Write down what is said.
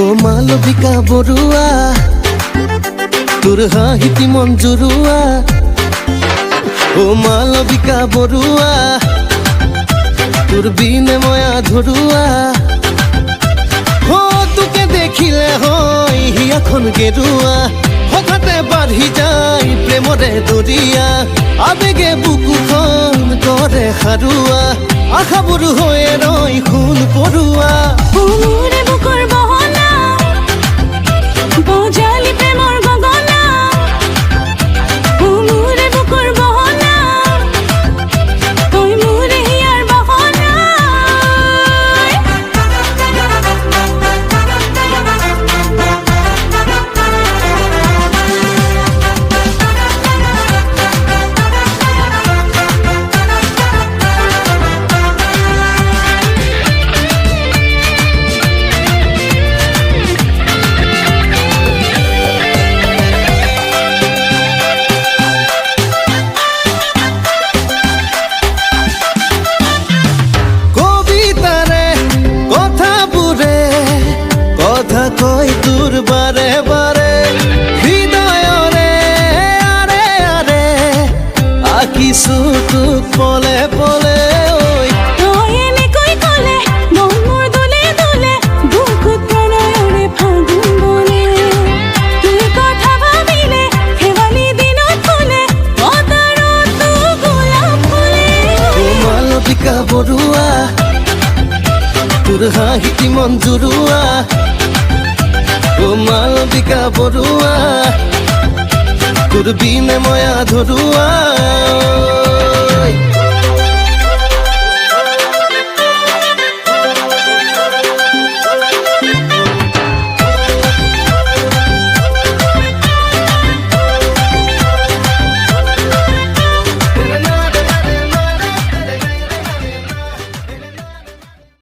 ও মালবিকা বৰুৱা তোৰ হাঁহিটি মন জুৰুৱা ও মালবিকা বৰুৱা তোৰ বিনে মই আধৰুৱা ও তোকে দেখিলে হয় হিয়াখন গেৰুৱা হঠাতে বাঢ়ি যায় প্ৰেমৰে দৰিয়া আবেগে বুকুখন কৰে সাৰুৱা আশাবোৰ হৈ ৰয় খুন পৰুৱা মোৰে বুকুৰ বহনা বজালি প্ৰেমৰ গগনা মোৰে বুকুৰ বহনা তই মোৰে হিয়াৰ বহনা কই তোর বারে বারে হৃদয়রে আরে আরে আকিছো তোক পলে পলে ওই তই এনেকৈ ক'লে মন মোৰ দোলে দোলে বুকুত প্ৰণয়ৰে ফাগুন বনে তুই কথা ভাবিলে শেৱালি দিনত ফুলে বতৰত গোলাপ ফুলে ও মালবিকা বৰুৱা তোৰ হাঁহিটি মন জুৰুৱা ও মালবিকা বৰুৱা তোৰ বিনে মই আধৰুৱা